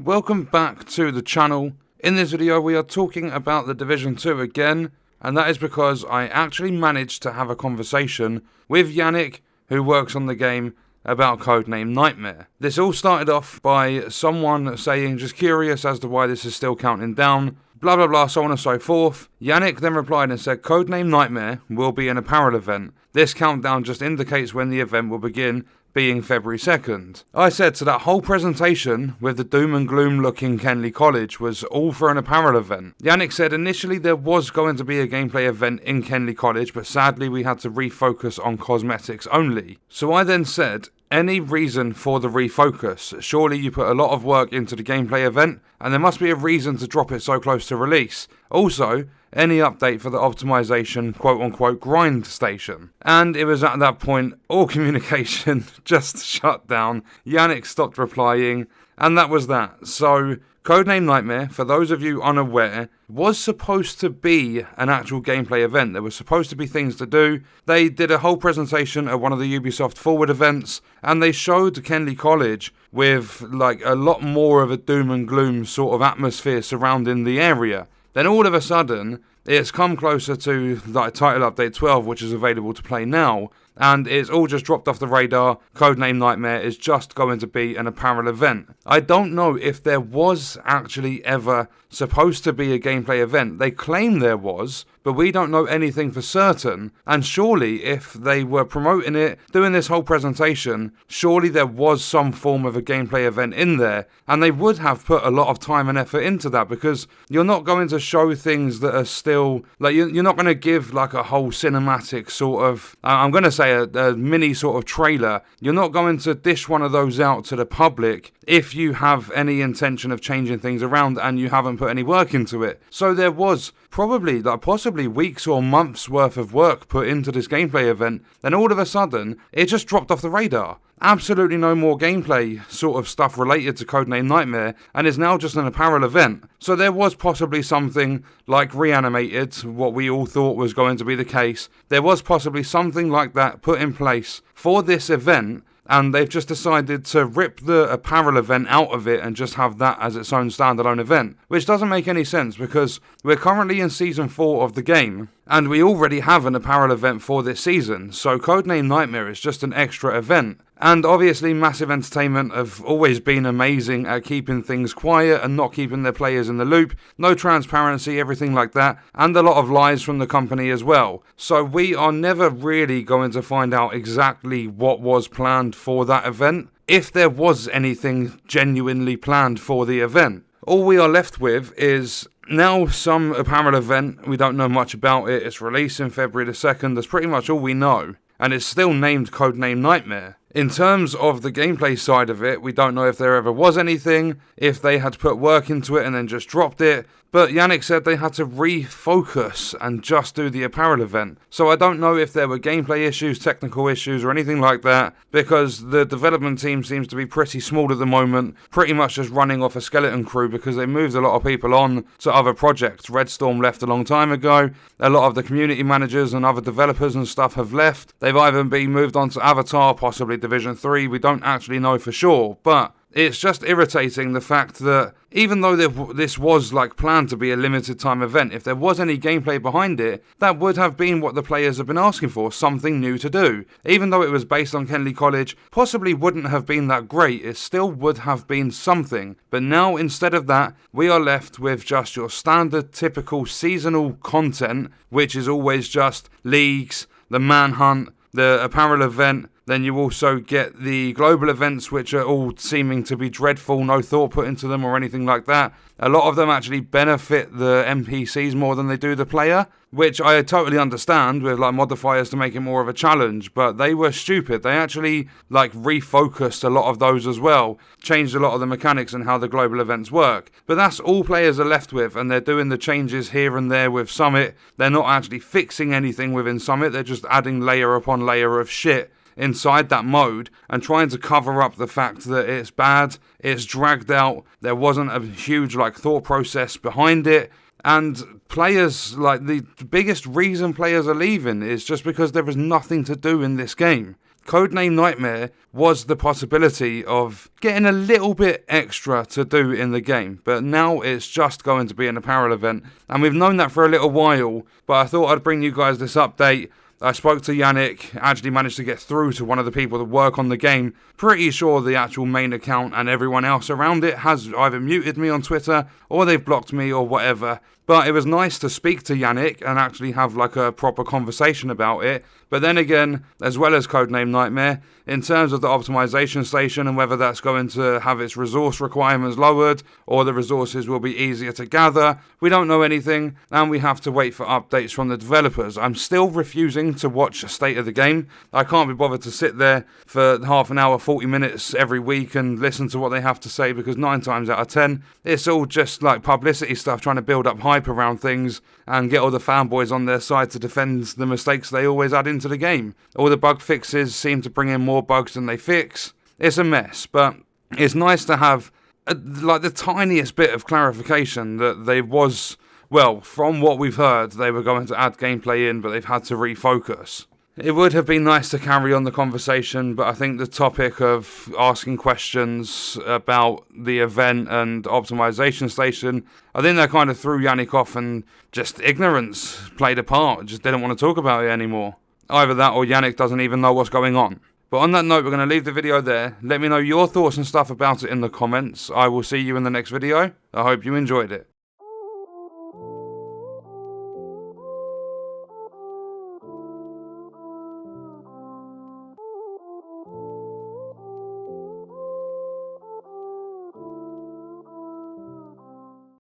Welcome back to the channel. In this video we are talking about the Division 2 again, and that is because I actually managed to have a conversation with Yannick, who works on the game, about Codename Nightmare. This all started off by someone saying, just curious as to why this is still counting down, blah blah blah, so on and so forth. Yannick then replied and said, Codename Nightmare will be an apparel event. This countdown just indicates when the event will begin, being February 2nd. I said, so that whole presentation with the doom and gloom looking Kenley College was all for an apparel event. Yannick said initially there was going to be a gameplay event in Kenley College, but sadly we had to refocus on cosmetics only. So I then said, any reason for the refocus? Surely you put a lot of work into the gameplay event, and there must be a reason to drop it so close to release. Also, any update for the optimization quote-unquote grind station? And it was at that point all communication just shut down. Yannick stopped replying, and that was that. So Codename Nightmare, for those of you unaware, was supposed to be an actual gameplay event. There were supposed to be things to do. They did a whole presentation at one of the Ubisoft Forward events, and they showed Kenley College with like a lot more of a doom and gloom sort of atmosphere surrounding the area. Then all of a sudden, it's come closer to like Title Update 12, which is available to play now, and it's all just dropped off the radar. Codename Nightmare is just going to be an apparel event. I don't know if there was actually ever supposed to be a gameplay event. They claim there was, but we don't know anything for certain. And surely if they were promoting it, doing this whole presentation, surely there was some form of a gameplay event in there, and they would have put a lot of time and effort into that, because you're not going to show things that are still, like, you're not going to give like a whole cinematic sort of, I'm going to say a mini sort of trailer. You're not going to dish one of those out to the public if you have any intention of changing things around and you haven't put any work into it. So there was probably, like, possibly weeks or months worth of work put into this gameplay event, then all of a sudden it just dropped off the radar. Absolutely no more gameplay sort of stuff related to Codename Nightmare, and is now just an apparel event. So there was possibly something like Reanimated, what we all thought was going to be the case. There was possibly something like that put in place for this event, and they've just decided to rip the apparel event out of it and just have that as its own standalone event, which doesn't make any sense because we're currently in Season 4 of the game, and we already have an apparel event for this season, so Codename Nightmare is just an extra event. And obviously Massive Entertainment have always been amazing at keeping things quiet and not keeping their players in the loop, no transparency, everything like that, and a lot of lies from the company as well. So we are never really going to find out exactly what was planned for that event, if there was anything genuinely planned for the event. All we are left with is now some apparel event. We don't know much about it. It's releasing February the 2nd. That's pretty much all we know. And it's still named Codename Nightmare. In terms of the gameplay side of it, we don't know if there ever was anything, if they had put work into it and then just dropped it, but Yannick said they had to refocus and just do the apparel event. So I don't know if there were gameplay issues, technical issues or anything like that, because the development team seems to be pretty small at the moment, pretty much just running off a skeleton crew because they moved a lot of people on to other projects. Red Storm left a long time ago, a lot of the community managers and other developers and stuff have left. They've either been moved on to Avatar, possibly Division 3, we don't actually know for sure, but it's just irritating the fact that even though this was like planned to be a limited time event, if there was any gameplay behind it, that would have been what the players have been asking for, something new to do. Even though it was based on Kenley College, possibly wouldn't have been that great, it still would have been something. But now instead of that, we are left with just your standard typical seasonal content, which is always just leagues, the manhunt, the apparel event. Then you also get the global events, which are all seeming to be dreadful, no thought put into them or anything like that. A lot of them actually benefit the NPCs more than they do the player, which I totally understand with like modifiers to make it more of a challenge, but they were stupid. They actually like refocused a lot of those as well, changed a lot of the mechanics and how the global events work. But that's all players are left with, and they're doing the changes here and there with Summit. They're not actually fixing anything within Summit, they're just adding layer upon layer of shit inside that mode and trying to cover up the fact that it's bad, it's dragged out, there wasn't a huge like thought process behind it, and players, like the biggest reason players are leaving is just because there is nothing to do in this game. Codename Nightmare was the possibility of getting a little bit extra to do in the game, but now it's just going to be an apparel event, and we've known that for a little while, but I thought I'd bring you guys this update. I spoke to Yannick, actually managed to get through to one of the people that work on the game. Pretty sure the actual main account and everyone else around it has either muted me on Twitter or they've blocked me or whatever. But it was nice to speak to Yannick and actually have like a proper conversation about it. But then again, as well as Codename Nightmare, in terms of the optimization station and whether that's going to have its resource requirements lowered or the resources will be easier to gather, we don't know anything and we have to wait for updates from the developers. I'm still refusing to watch a state of the game. I can't be bothered to sit there for half an hour, 40 minutes every week and listen to what they have to say, because 9 times out of 10, it's all just like publicity stuff, trying to build up hype around things and get all the fanboys on their side to defend the mistakes they always add into the game. All the bug fixes seem to bring in more bugs than they fix. It's a mess, but it's nice to have like the tiniest bit of clarification that they was, well, from what we've heard, they were going to add gameplay in, but they've had to refocus. It would have been nice to carry on the conversation, but I think the topic of asking questions about the event and optimization station, I think that kind of threw Yannick off and just ignorance played a part, just didn't want to talk about it anymore. Either that or Yannick doesn't even know what's going on. But on that note, we're going to leave the video there. Let me know your thoughts and stuff about it in the comments. I will see you in the next video. I hope you enjoyed it.